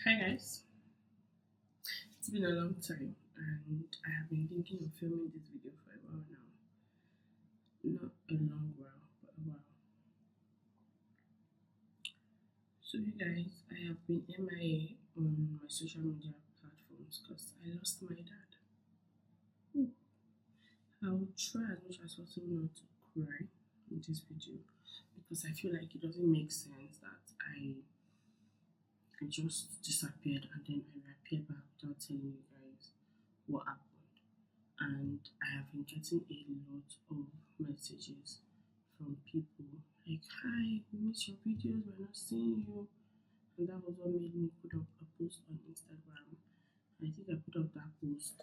Hi guys, it's been a long time and I have been thinking of filming this video for a while now. Not a long while, but a while. So you guys, I have been MIA on my social media platforms because I lost my dad. Ooh. I'll try as much as possible not to cry in this video because I feel like it doesn't make sense that I just disappeared and then I reappeared back without telling you guys what happened. And I have been getting a lot of messages from people like, "Hi, we miss your videos, we're not seeing you." And that was what made me put up a post on Instagram. I think I put up that post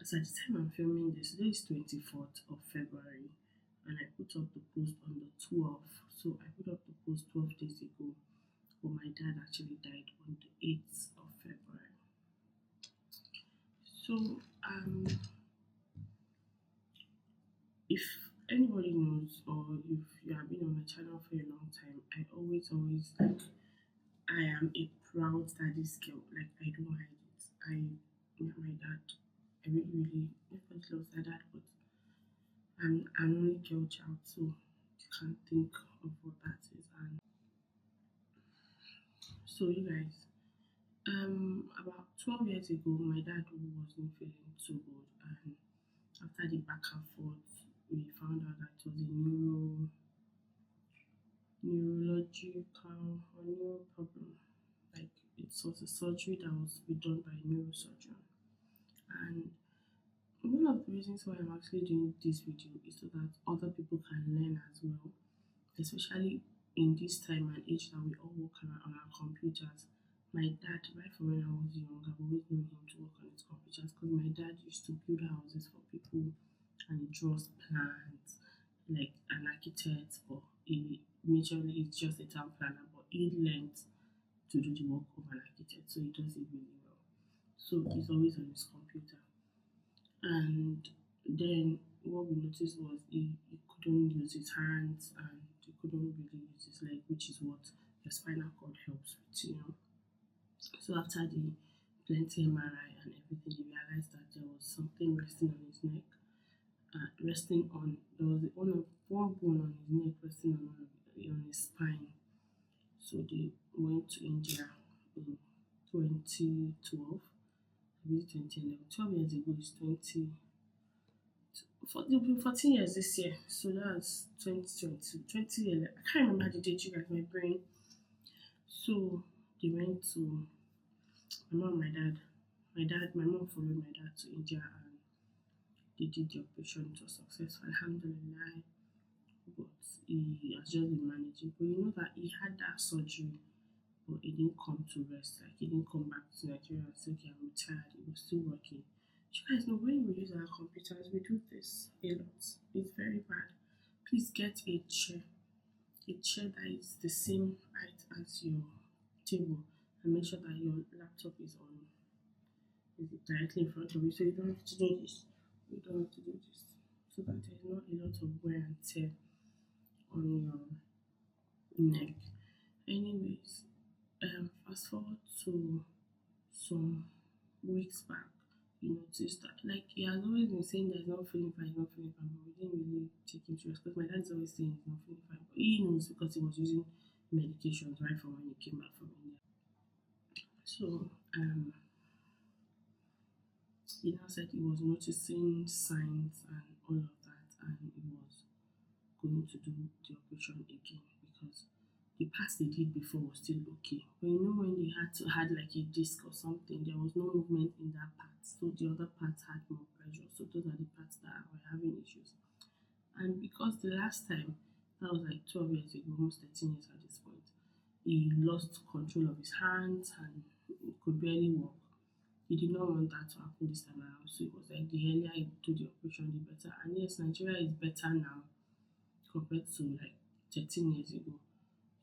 as at the time I'm filming this. Today is 24th of February, and I put up the post on the 12th. So I put up the post 12 days ago, but my dad actually died on the 8th of February. So if anybody knows or if you have been on my channel for a long time, I always like I am a proud daddy's girl. Like I don't hide it. My dad. I really everybody loves their dad, but I'm only girl child, so you can't think of what that is. And so you guys, about 12 years ago, my dad wasn't feeling too good, and after the back and forth, we found out that it was a neurological or neuro problem. Like it was a surgery that was to be done by a neurosurgeon. And one of the reasons why I'm actually doing this video is so that other people can learn as well, especially in this time and age that we all work around on our computers. My dad, right from when I was young, I've always known him to work on his computers because my dad used to build houses for people and he draws plans like an architect, but he majorly is just a town planner, but he learned to do the work of an architect, so he does it really well. So he's always on his computer. And then what we noticed was he couldn't use his hands and he couldn't really use his leg, which is what your spinal cord helps with. So after the plenty MRI and everything, he realized that there was something resting on his neck, resting on there was one bone on his neck resting on his spine. So they went to India in 2012. I believe 2011. 12 years ago is 20. It'll be 14 years this year. So that's 2020, 2011. I can't remember the date, you guys, my brain. So they went to my mom followed my dad to India and they did the operation. It was successful, alhamdulillah. But he has just been managing. But you know that he had that surgery, but he didn't come to rest. Like he didn't come back to Nigeria and say, "Okay, I'm retired." He was still working. You guys know when we use our computers, we do this a lot. It's very bad. Please get a chair that is the same height as your table, and make sure that your laptop is directly in front of you, so you don't have to do this. You don't have to do this, so that there's not a lot of wear and tear on your neck. Anyways, fast forward to some weeks back, you noticed that like he has always been saying that he's not feeling fine, he's not feeling fine, but we didn't really take him serious because my dad is always saying he's not feeling fine. But he knows because he was using medications right from when he came back from India. So he now said he was noticing signs and all of that, and he was going to do the operation again because the parts they did before was still okay. But you know when they had like a disc or something, there was no movement in that part. So the other parts had more pressure. So those are the parts that were having issues. And because the last time, that was like 12 years ago, almost 13 years at this point, he lost control of his hands and he could barely walk. He did not want that to happen this time around. So it was like the earlier he do the operation, the better. And yes, Nigeria is better now compared to like 13 years ago.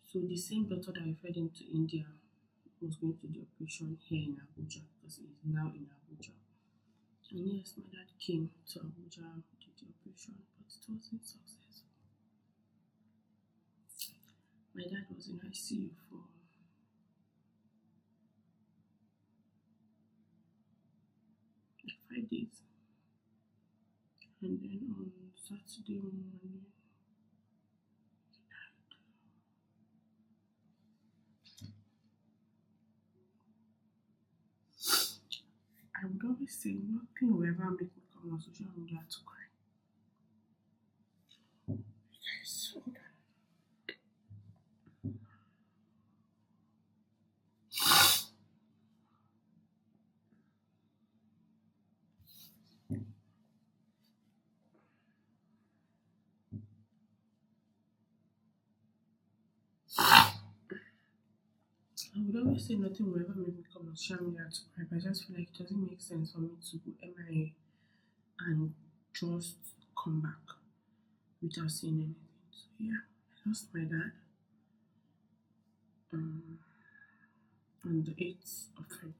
So the same doctor that referred him to India was going to do the operation here in Abuja because he is now in Abuja. And yes, my dad came to Abuja, did the operation, but it wasn't successful. My dad was in ICU for like 5 days, and then on Saturday morning, I would always say nothing will ever make me come on social media to cry. Yes, hold I would always say nothing will ever make me come on social media to cry, but I just feel like it doesn't make sense for me to go MIA and just come back without saying anything. So yeah, I lost my dad um, on the 8th of February.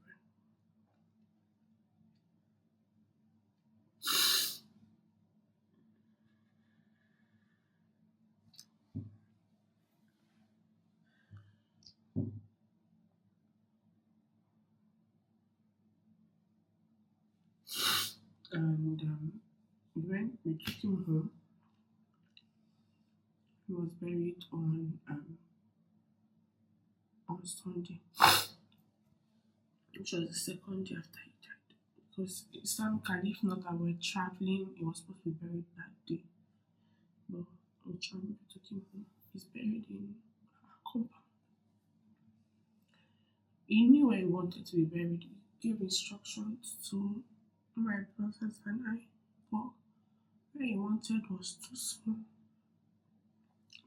And when we took him home, he was buried on Sunday, which was the second day after he died. Because Islam Caliph, not that we're traveling, he was supposed to be buried that day. But we traveled, we took him home. He's buried in our compound. He knew where he wanted to be buried. He gave instructions to my brothers and I, but where he wanted was too small.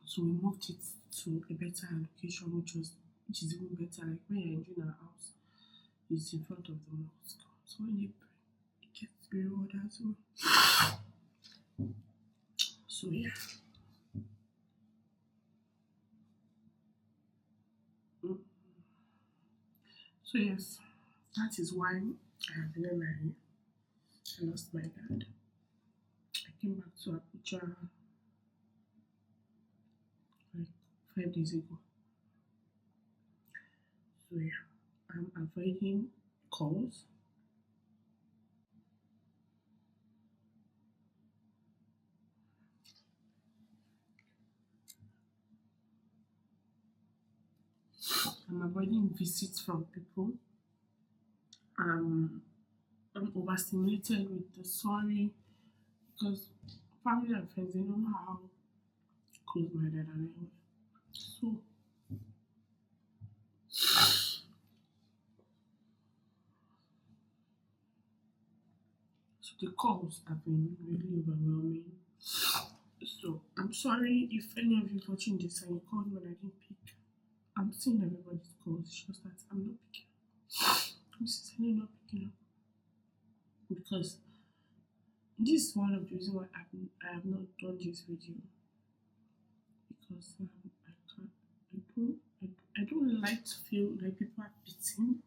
So we moved it to a better location, which is even better. Like when you're entering our house, it's in front of the mosque. So when they pray, it gets very old as well. So yeah. Mm. So yes, that is why I have been married. I lost my dad. I came back to Abuja like 5 days ago. So yeah, I'm avoiding calls. I'm avoiding visits from people. Um, I'm overstimulated with the sorry because family and friends they know how close my dad and I were. So the calls have been really overwhelming. So I'm sorry if any of you watching this and you called me and I didn't pick. I'm seeing everybody's calls. It's just that I'm not picking. I'm sincerely not picking up because this is one of the reasons why I have not done this video because I can't. I don't like to feel like people are beating.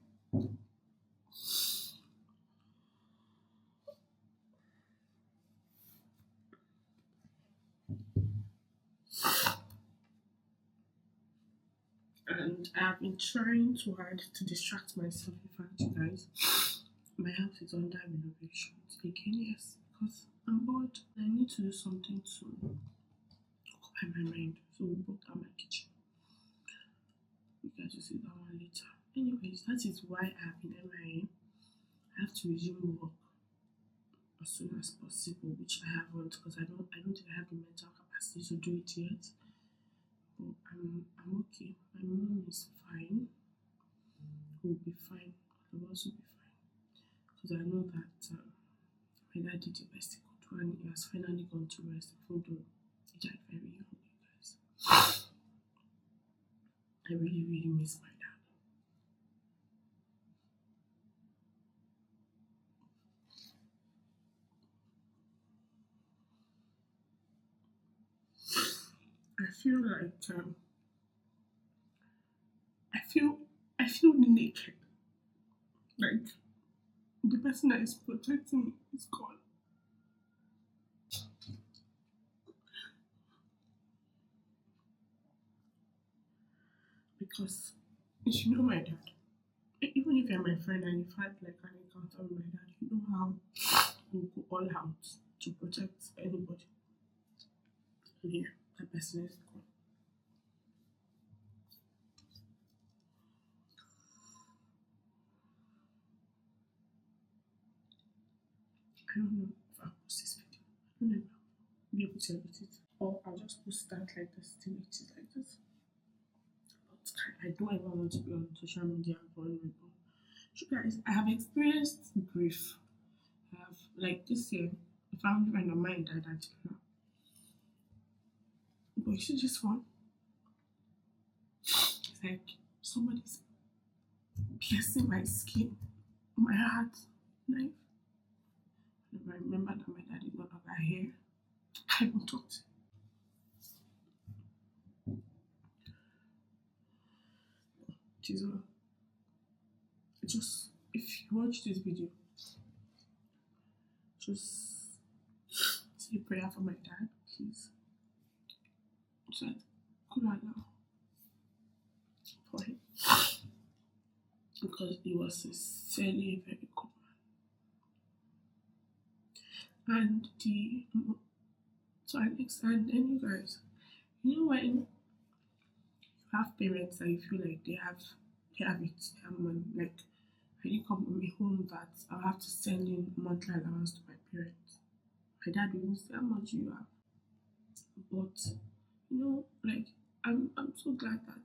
And I have been trying too hard to distract myself. In fact, you guys, my house is under renovation again. Yes, because I'm bored. I need to do something to occupy my mind. So we bought out my kitchen. We guys will see that one later. Anyways, that is why I have been MIA. I have to resume work as soon as possible, which I haven't because I don't think I have the mental capacity to do it yet. But I'm okay. My mom is fine. We'll be fine. All of us will be fine. Because I know that my dad did the best he could do and he has finally gone to rest, even though he died very young, you guys. I really, really miss my dad. I feel like I feel I feel naked. Like the person that is protecting me is gone. because if you know my dad, even if you're my friend and you've had like an encounter with my dad, you know how you go all out to protect anybody. Yeah, that person is gone. I don't know if I'll post this video. I don't know if I'll be able to edit it. Or I'll just post that like this, till it is like this. But I don't ever want to be on social media vulnerable. So guys, I have experienced grief. I have like this year, a family friend of mine died actually now. But you see this one, it's like somebody's piercing my skin, my heart, knife. And I remember that my dad is no longer here. I won't talk to him. It is well. Just if you watch this video, just say a prayer for my dad, please. So that could allow for him because he was sincerely a very good man. And the to an extent, and you guys, you know when you have parents that you feel like they have it, like I didn't come from a home that I'll have to send in monthly allowance to my parents. My dad will say how much you have, but like I'm so glad that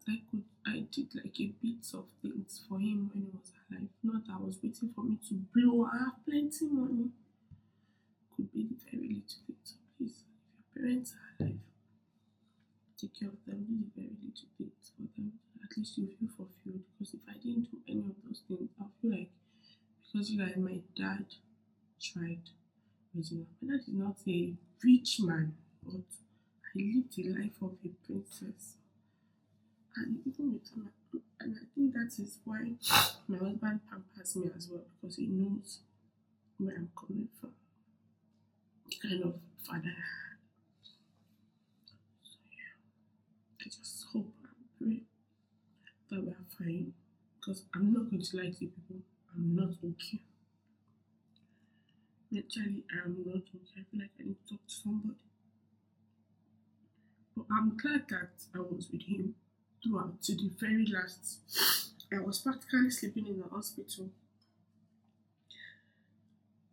I did like a bit of things for him when he was alive. Not that I was waiting for me to blow. I have plenty money. Could be the very little thing. So please, if your parents are alive, take care of them. Do the very little things for them. At least you feel fulfilled. Because if I didn't do any of those things, I feel like because you guys, my dad tried raising up. My dad is not a rich man, but I lived the life of a princess. And even with him, and I think that is why my husband pampers me as well because he knows where I'm coming from, the kind of father I had. So yeah, I just hope and pray that we are fine because I'm not going to lie to people. I'm not okay. Mentally, I'm not okay. I feel like I need to talk to somebody. But I'm glad that I was with him throughout to the very last. I was practically sleeping in the hospital.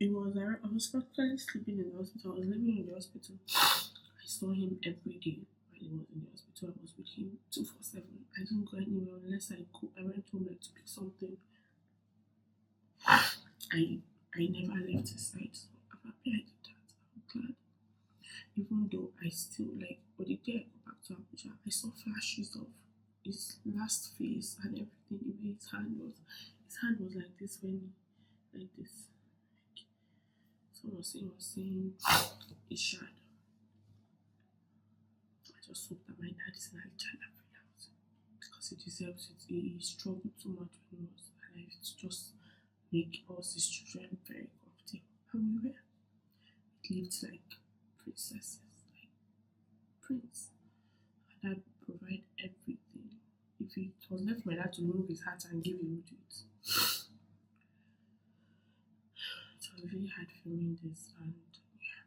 I was practically sleeping in the hospital. I was living in the hospital. I saw him every day when he was in the hospital. I was with him 247. I didn't go anywhere unless I went home like to pick something. I I never left his side. So I'm happy I did that. I'm glad. Even though I still like, but the day I go back to Abuja, I saw flashes of his last face and everything. The way his hand was like this when like this. Someone was saying Ishad. I just hope that my dad is an Alhaji because he deserves it. He struggled too much when he was alive to just make us his children very comfortable. And we were. We lived like princesses, like prince. My dad would provide everything. If it was left my dad to remove his hat and give, he would do it. It was really hard for me this, and yeah.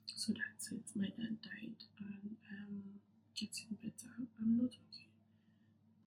So that's it. My dad died and getting better. I'm not